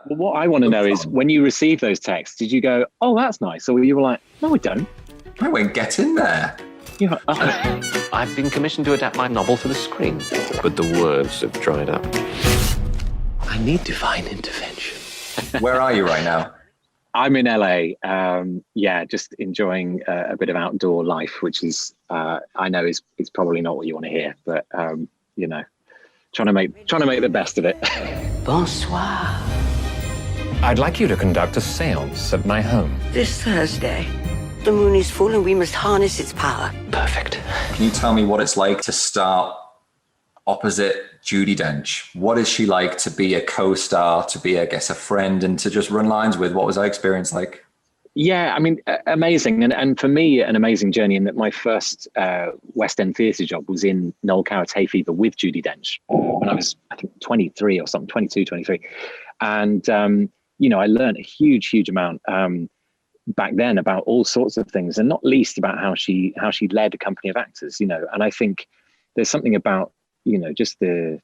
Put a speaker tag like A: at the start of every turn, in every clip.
A: Well, what I want to know is, when you received those texts, did you go, "Oh, that's nice," or you were like, "No, I don't"?
B: I won't get in there.
A: You're like, oh.
C: I've been commissioned to adapt my novel for the screen, but the words have dried up. I need divine intervention.
B: Where are you right now?
A: I'm in LA. Just enjoying a bit of outdoor life, which is, I know is probably not what you want to hear, but trying to make the best of it.
D: Bonsoir.
E: I'd like you to conduct a séance at my home.
D: This Thursday, the moon is full and we must harness its power.
C: Perfect.
B: Can you tell me what it's like to start opposite Judi Dench? What is she like to be a co-star, to be, I guess, a friend, and to just run lines with? What was that experience like?
A: Yeah, I mean, amazing. And for me, an amazing journey, in that my first West End theatre job was in Noel Coward's Hay Fever with Judi Dench when I was, I think, 23 or something, 22, 23. And, I learned a huge amount back then about all sorts of things, and not least about how she led a company of actors, and I think there's something about, just the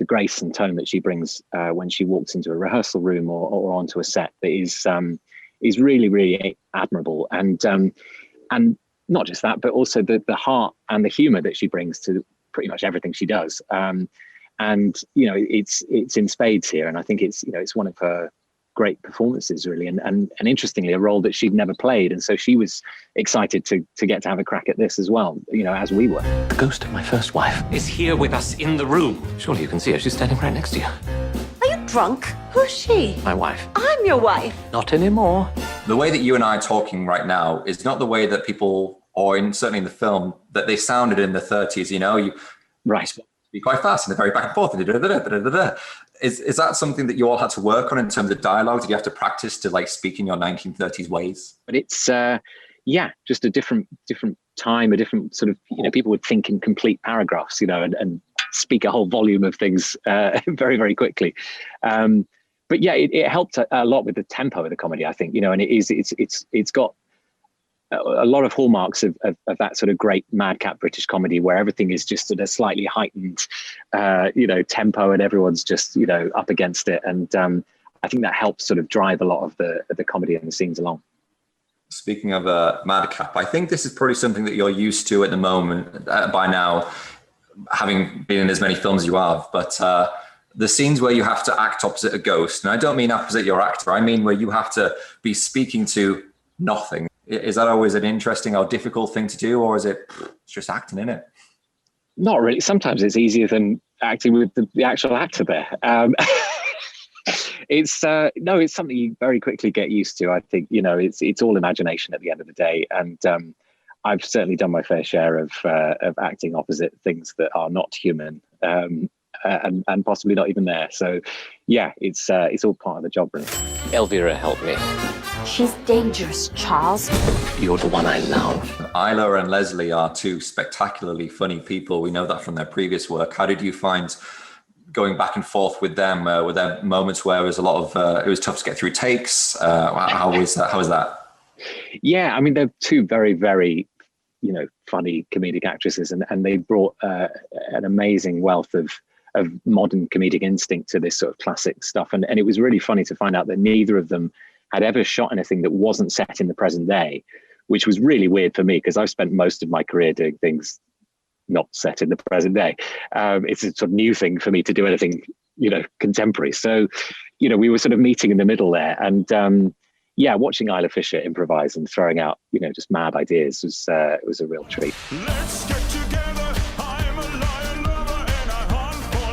A: grace and tone that she brings when she walks into a rehearsal room or onto a set that is really, really admirable. And not just that, but also the heart and the humor that she brings to pretty much everything she does. It's in spades here. And I think it's one of her great performances, really. And interestingly, a role that she'd never played. And so she was excited to get to have a crack at this as well, as we were.
C: The ghost of my first wife is here with us in the room. Surely you can see her. She's standing right next to you.
D: Are you drunk? Who's she?
C: My wife.
D: I'm your wife.
C: Not anymore.
B: The way that you and I are talking right now is not the way that people, or certainly in the film, that they sounded in the 30s. You
A: right.
B: Speak quite fast and they're very back and forth. And Is that something that you all had to work on in terms of dialogue? Did you have to practice to speak in your 1930s ways?
A: But it's just a different time, a different sort of, people would think in complete paragraphs, and speak a whole volume of things very, very quickly. But yeah, it helped a lot with the tempo of the comedy, I think, and it's got a lot of hallmarks of that sort of great madcap British comedy, where everything is just at a slightly heightened, tempo, and everyone's just, up against it. And I think that helps sort of drive a lot of the comedy and the scenes along.
B: Speaking of madcap, I think this is probably something that you're used to at the moment by now, having been in as many films as you have. But the scenes where you have to act opposite a ghost, and I don't mean opposite your actor, I mean where you have to be speaking to nothing. Is that always an interesting or difficult thing to do, or is it's just acting in it?
A: Not really. Sometimes it's easier than acting with the actual actor there. It's something you very quickly get used to. I think, it's all imagination at the end of the day. And I've certainly done my fair share of acting opposite things that are not human, and possibly not even there. So yeah, it's all part of the job, really.
C: Elvira helped me.
F: She's dangerous, Charles.
C: You're the one I love.
B: Isla and Leslie are two spectacularly funny people. We know that from their previous work. How did you find going back and forth with them? Were there moments where it was it was tough to get through takes? How was that?
A: Yeah, I mean, they're two very, very, funny comedic actresses, and they brought an amazing wealth of modern comedic instinct to this sort of classic stuff. And it was really funny to find out that neither of them had ever shot anything that wasn't set in the present day, which was really weird for me, because I've spent most of my career doing things not set in the present day. It's a sort of new thing for me to do anything, contemporary. So, we were sort of meeting in the middle there. And watching Isla Fisher improvise and throwing out, just mad ideas was a real treat.
G: Let's get together. I'm a lion lover and I hunt for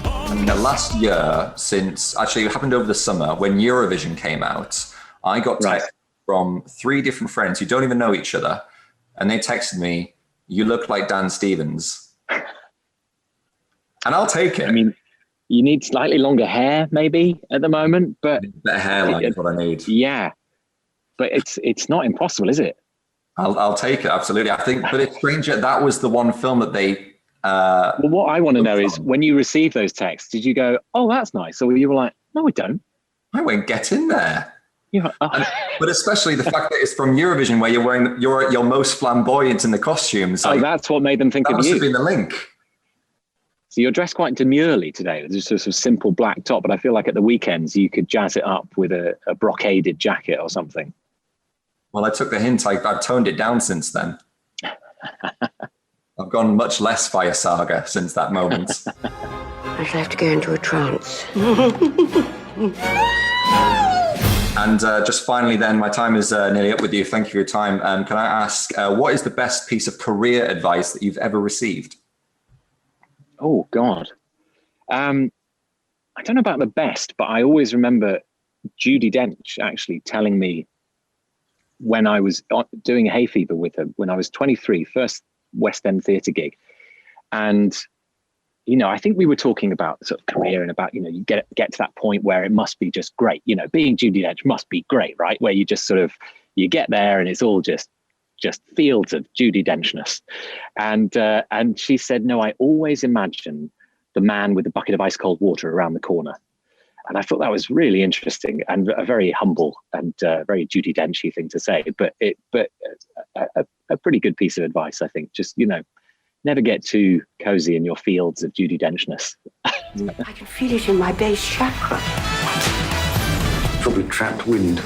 G: love.
B: I mean, the last year, since actually it happened over the summer when Eurovision came out, I got text from 3 different friends who don't even know each other. And they texted me, "You look like Dan Stevens." And I'll take it.
A: I mean, you need slightly longer hair maybe at the moment, but
B: better hairline is what I need.
A: Yeah. But it's not impossible, is it?
B: I'll take it, absolutely. I think, but it's strange that was the one film that they
A: well, what I want to know is, when you received those texts, did you go, "Oh, that's nice," or you were like, "No, I don't"?
B: I won't get in there.
A: Yeah.
B: But especially the fact that it's from Eurovision, where you're wearing your most flamboyant in the costumes.
A: That's what made them think of you.
B: That must have been the link.
A: So you're dressed quite demurely today. It's just a sort of simple black top, but I feel like at the weekends you could jazz it up with a brocaded jacket or something.
B: Well, I took the hint. I've toned it down since then. I've gone much less Fire Saga since that moment.
D: I shall have to go into a trance.
B: And just finally then, my time is nearly up with you. Thank you for your time. Can I ask, what is the best piece of career advice that you've ever received?
A: Oh, God. I don't know about the best, but I always remember Judi Dench actually telling me when I was doing Hay Fever with her, when I was 23, first West End theatre gig. And, you know, I think we were talking about sort of career and about, you know, you get to that point where it must be just great. You know, being Judi Dench must be great, right? Where you just sort of, you get there and it's all just fields of Judi Denchness. And she said, no, I always imagine the man with the bucket of ice cold water around the corner. And I thought that was really interesting and a very humble and very Judi Dench-y thing to say, but a pretty good piece of advice, I think. Just, you know, never get too cozy in your fields of Judi Denchness.
D: I can feel it in my base chakra.
H: Probably trapped wind.